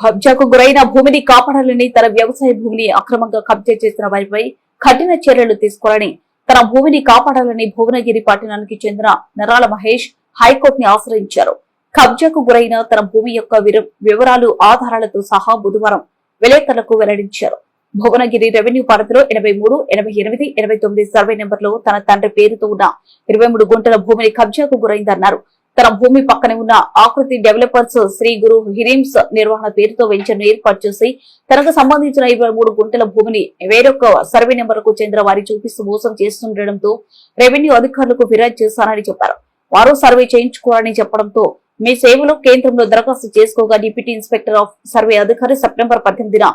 కబ్జాకు గురైన భూమిని కాపాడాలని, తన వ్యవసాయ భూమిని అక్రమంగా కబ్జా చేసిన వారిపై కఠిన చర్యలు తీసుకోవాలని, తన భూమిని కాపాడాలని భువనగిరి పట్టణానికి చెందిన నరాల మహేష్ హైకోర్టుని ఆశ్రయించారు. కబ్జాకు గురైన తన భూమి యొక్క వివరాలు ఆధారాలతో సహా బుధవారం విలేకరులకు వెల్లడించారు. భువనగిరి రెవెన్యూ పరిధిలో 83, 88, 89 సర్వే నెంబర్లో తన తండ్రి పేరుతో ఉన్న 23 గుంటల భూమిని కబ్జాకు గురైందన్నారు. తన భూమి పక్కనే ఉన్న ఆకృతి డెవలపర్స్ శ్రీ గురు హిరీమ్స్ నిర్వహణ పేరుతో వెంచర్ను ఏర్పాటు చేసి తనకు సంబంధించిన 23 గుంటల భూమిని వేరొక సర్వే నెంబర్కు చెందిన వారి చూపిస్తూ మోసం చేస్తుండటంతో రెవెన్యూ అధికారులకు ఫిర్యాదు చేశానని చెప్పారు. వారు సర్వే చేయించుకోవాలని చెప్పడంతో మీ సేవలో కేంద్రంలో దరఖాస్తు చేసుకోగా డిప్యూటీ ఇన్స్పెక్టర్ ఆఫ్ సర్వే అధికారి సెప్టెంబర్ 18న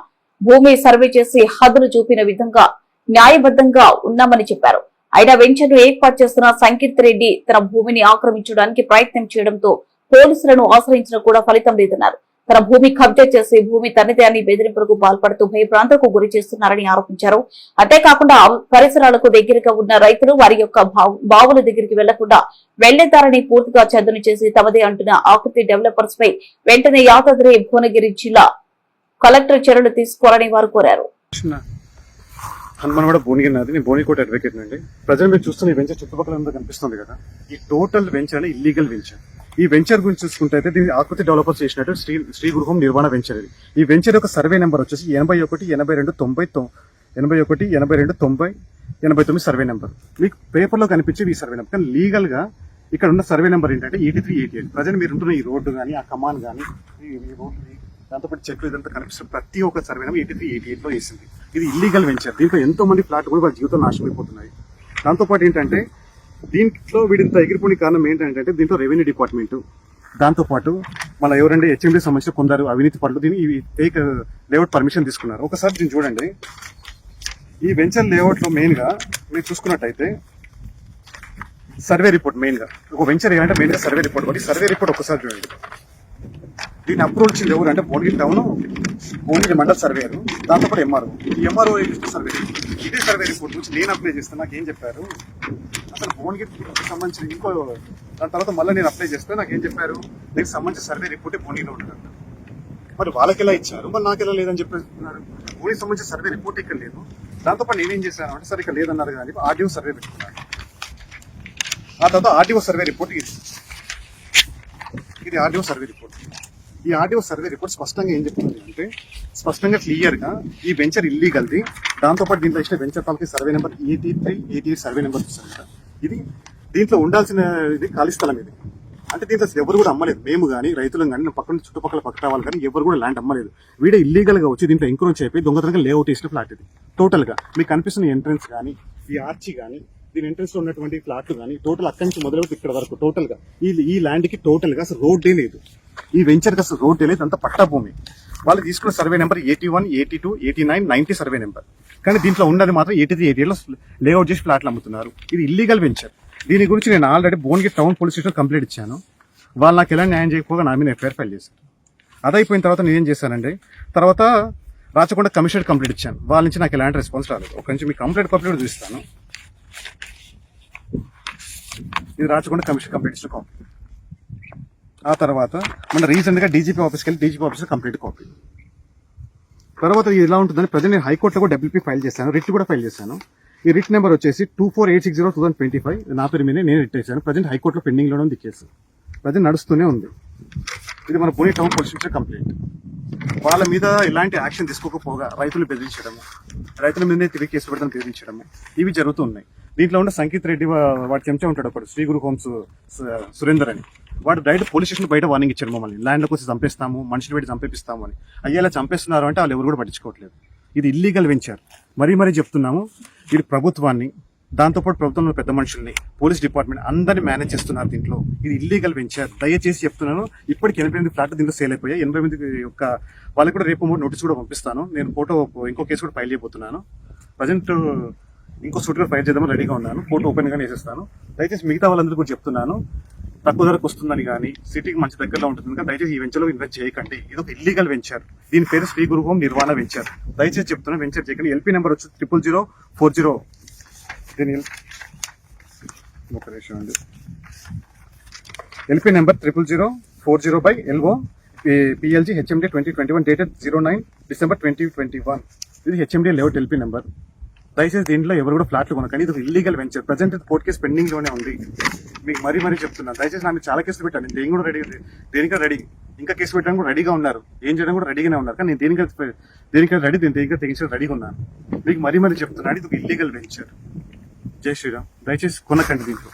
భూమి సర్వే చేసి హద్దులు చూపిన విధంగా న్యాయబద్ధంగా ఉన్నామని చెప్పారు. అయినా వెంచర్ను ఏర్పాటు చేస్తున్న సంకీర్త్ రెడ్డి తన భూమిని ఆక్రమించడానికి ప్రయత్నం చేయడంతో పోలీసులను ఆశ్రయించినా కూడా ఫలితం లేదన్నారు. తన భూమి కబ్జా చేసి భూమి తనదే అని బెదిరింపులకు పాల్పడుతూ భయభ్రాంతులకు గురి చేస్తున్నారని ఆరోపించారు. అంతేకాకుండా పరిసరాలకు దగ్గరగా ఉన్న రైతులు వారి యొక్క బావుల దగ్గరికి వెళ్లకుండా వెళ్లేదారని పూర్తిగా చదును చేసి తమదే అంటున్న ఆకృతి డెవలపర్స్ పై వెంటనే యాదాద్రి భువనగిరి జిల్లా కలెక్టర్ చర్యలు తీసుకోవాలని వారు కోరారు. హనుమాన్ భువనగిరి నాది, నేను భువనగిరి కోట అడ్వకేట్ అండి. ప్రజలు మీరు చూస్తున్న ఈ వెంచర్ చుట్టుపక్కల కనిపిస్తుంది కదా, ఈ టోటల్ వెంచర్ అనేది ఇల్లీగల్ వెంచర్. ఈ వెంచర్ గురించి చూసుకుంటే అయితే దీన్ని ఆకృతి డెవలపర్స్ చేసినట్టు శ్రీ గురుహోం నిర్మాణ వెంచర్ ఇది. ఈ వెంచర్ యొక్క సర్వే నెంబర్ వచ్చేసి 81 82 90 81 82 90 89 సర్వే నెంబర్. మీకు పేపర్ లో కనిపించేది ఈ సర్వే నెంబర్, కానీ లీగల్ గా ఇక్కడ ఉన్న సర్వే నెంబర్ ఏంటంటే 8388. ప్రజలు మీరు ఉంటున్న ఈ రోడ్డు కానీ ఆ కమాన్ కానీ ఈ రోడ్డు దాంతోపాటు చెట్లు ఇదంతా కనిపిస్తుంది. ప్రతి ఒక్క సర్వే నెంబర్ 8388 లో వేసింది. ఇది ఇల్లీగల్ వెంచర్. దీంట్లో ఎంతో మంది ఫ్లాట్ కూడా వాళ్ళ జీవితం నాశనం అయిపోతున్నాయి. దాంతోపాటు ఏంటంటే దీంట్లో వీడింత ఎగిరిపోయిన కారణం ఏంటంటే దీంట్లో రెవెన్యూ డిపార్ట్మెంట్, దాంతోపాటు మళ్ళీ ఎవరంటే హెచ్ఎండీ సంబంధించిన కొందరు అవినీతి పనులు దీన్ని ఫేక్ లేఅవుట్ పర్మిషన్ తీసుకున్నారు. ఒకసారి దీన్ని చూడండి. ఈ వెంచర్ లేఅవుట్ లో మెయిన్ గా మీరు చూసుకున్నట్టయితే సర్వే రిపోర్ట్ మెయిన్ గా ఒక వెంచర్ ఏమంటే మెయిన్ గా సర్వే రిపోర్ట్. ఒకటి సర్వే రిపోర్ట్ ఒకసారి చూడండి. దీన్ని అప్రూవ్ ఇచ్చింది ఎవరు అంటే భువనగిరి టౌన్ భువనగిరి మండల్ సర్వేరు, దాంతోపాటు ఎంఆర్ఓ. ఈ ఎంఆర్ఓ సర్వే ఇదే సర్వే రిపోర్ట్ నుంచి నేను అప్లై చేస్తాను. నాకు ఏం చెప్పారు అసలు భువనగిరికి సంబంధించిన ఇంకో దాని తర్వాత మళ్ళీ నేను అప్లై చేస్తే నాకు ఏం చెప్పారు, దీనికి సంబంధించిన సర్వే రిపోర్టే భువనగిరిలో ఉంటుంది. మరి వాళ్ళకి ఎలా ఇచ్చారు, మరి నాకు ఎలా లేదని చెప్పేస్తున్నారు. భూమికి సంబంధించిన సర్వే రిపోర్ట్ ఇక్కడ లేదు. దాంతోపాటు నేనేం చేశాను అంటే సరే ఇక్కడ లేదన్నారు కానీ ఆర్డీఓ సర్వే పెట్టుకున్నాను. ఆ తర్వాత ఆర్డీఓ సర్వే రిపోర్ట్ ఇది ఆర్డీఓ సర్వే రిపోర్ట్. ఈ ఆర్డీఓ సర్వే రిపోర్ట్ స్పష్టంగా ఏం చెప్తుంది అంటే స్పష్టంగా క్లియర్ గా ఈ వెంచర్ ఇల్లీగల్ది. దాంతోపాటు దీంట్లో ఇచ్చిన వెంచర్ తాలూకి సర్వే నెంబర్ 83 88 సర్వే నెంబర్ చూస్తారు కదా, ఇది దీంట్లో ఉండాల్సిన ఇది ఖాళీ స్థలం. ఇది అంటే దీంట్లో ఎవరు కూడా అమ్మలేదు. మేము కానీ రైతులు కానీ పక్కన చుట్టుపక్కల పక్కన వాళ్ళు కానీ ఎవరు కూడా ల్యాండ్ అమ్మలేదు. వీడే ఇల్లీగల్ గా వచ్చి దీంట్లో ఎంక్రోచ్ అయిపోయి దొంగతనంగా లేఅవుట్ వేసిన ఫ్లాట్ ఇది. టోటల్ గా మీకు కనిపిస్తున్న ఎంట్రన్స్ కానీ ఈ ఆర్చి కానీ దీని ఎంట్రన్స్ లో ఉన్నటువంటి ఫ్లాట్లు కానీ టోటల్ అక్కడి నుంచి మొదలవుతుంది ఇక్కడ వరకు టోటల్ గా ఈ ల్యాండ్ కి టోటల్ గా అసలు రోడ్డే లేదు. ఈ వెంచర్ కి అసలు రోడ్డే లేదు, అంతా పట్టా భూమి. వాళ్ళు తీసుకున్న సర్వే నెంబర్ 81 82 89 90 సర్వే నెంబర్, కానీ దీంట్లో ఉన్నది మాత్రం 83 88 లో లేఅవుట్ చేసి ఫ్లాట్లు అమ్ముతున్నారు. ఇది ఇల్లీగల్ వెంచర్. దీని గురించి నేను already Bhuvanagiri town police station complaint ఇచ్చాను. వాళ్ళు నాకు ఎలా న్యాయం చేయకపోగా నా మీద ఎఫ్ఐఆర్ ఫైల్ చేశారు. అదైపోయిన తర్వాత నేనేం చేశానండి, తర్వాత రాచకొండ కమిషనర్ కంప్లైంట్ ఇచ్చాను. వాళ్ళ నుంచి నాకు ఎలాంటి రెస్పాన్స్ రాలేదు. ఒక నుంచి మీ కంప్లైంట్ కాపీ కూడా చూస్తాను. ఇది రాచకొండ కమిషనర్ కంప్లైంట్ ఇచ్చిన కాపీ. ఆ తర్వాత మన రీసెంట్ గా డీజీపీ ఆఫీస్కి వెళ్ళి డీజీపీ ఆఫీస్ కంప్లీట్ కాపీ. తర్వాత ఇది ఎలా ఉంటుందని ప్రజెంట్ నేను హైకోర్టులో కూడా డబ్ల్యూపీ ఫైల్ చేశాను, రిట్ కూడా ఫైల్ చేశాను. ఈ రిట్ నెంబర్ వచ్చేసి 24860/2025 నా పేరు మీద నేను రిట్ చేశాను. ప్రజెంట్ హైకోర్టులో పెండింగ్ లోనే ఉంది కేసు, ప్రజెంట్ నడుస్తూనే ఉంది. ఇది మన Pune town police station complaint. వాళ్ళ మీద ఇలాంటి యాక్షన్ తీసుకోకపోగా రైతులు బెదిరించడము, రైతుల మీదనే తిరిగి కేసు పెడతాను బెదిరించడము ఇవి జరుగుతున్నాయి. దీంట్లో ఉన్న సంకీర్త్ రెడ్డి వాడి చెంచా ఉంటాడు ఒకటి, శ్రీ గురు హోమ్స్ సురేందర్ అని. వాడు డైరెక్ట్ పోలీస్ స్టేషన్ బయట వార్నింగ్ ఇచ్చారు, మమ్మల్ని ల్యాండ్ వచ్చి చంపేస్తాము, మనుషులు పెట్టి చంపేపిస్తాము అని. అయ్యేలా చంపేస్తున్నారు అంటే వాళ్ళు ఎవరు కూడా పట్టించుకోవట్లేదు. ఇది ఇల్లీగల్ వెంచర్. మరీ చెప్తున్నాము, ఇది ప్రభుత్వాన్ని, దాంతోపాటు ప్రభుత్వంలో పెద్ద మనుషుల్ని, పోలీస్ డిపార్ట్మెంట్ అందరినీ మేనేజ్ చేస్తున్నారు దీంట్లో. ఇది ఇల్లీగల్ వెంచర్. దయచేసి చెప్తున్నాను, ఇప్పటికి 88 ఫ్లాట్లు దీంట్లో సేల్ అయిపోయాయి. 88 యొక్క వాళ్ళకి కూడా రేపు నోటీస్ కూడా పంపిస్తాను. నేను ఫోటో ఇంకో కేసు కూడా ఫైల్ చేయబోతున్నాను. ప్రజెంట్ ఇంకో సూట్ కూడా ఫైల్ చేద్దామని రెడీగా ఉన్నాను. ఫోటో ఓపెన్ గానే వేసేస్తాను. దయచేసి మిగతా వాళ్ళందరూ కూడా చెప్తున్నాను, తక్కువ ధరకు వస్తుందని కానీ సిటీకి మంచి దగ్గరలో ఉంటుంది కానీ దయచేసి ఈ వెంచర్లో ఇన్వెస్ట్ చేయకండి. ఇది ఒక ఇల్లీగల్ వెంచర్. దీని పేరు శ్రీ గురు హోమ్ నిర్వాణ వెంచర్. దయచేసి చెప్తున్నా, వెంచర్ చేయకండి. ఎల్పీ నెంబర్ వచ్చి 00040. దీని LP number 00040/LO PLG HMD 2021 dated 09 December 2021. ఇది హెచ్ఎండి లేఅవుట్ ఎల్పీ నెంబర్. దయచేసి దీంట్లో ఎవరు కూడా ఫ్లాట్లు కొనకండి, ఇది ఒక illegal venture. Present court case pending లోనే ఉంది. మీకు మరీ చెప్తున్నాను, దయచేసి నాకు చాలా కేసులు పెట్టాను. నేను దేనికైనా రెడీ, ఇంకా కేసు పెట్టడానికి కూడా రెడీగా ఉన్నారు, ఏం చేయడం కూడా రెడీగానే ఉన్నారు. కానీ నేను దేనికైనా రెడీ, దేనికైనా తెగించడం రెడీగా ఉన్నాను. మీకు మరీ చెప్తున్నాను, ఇది ఒక ఇల్లీగల్ వెంచర్. జై శ్రీరామ్. దయచేసి కొనకండి దీంట్లో.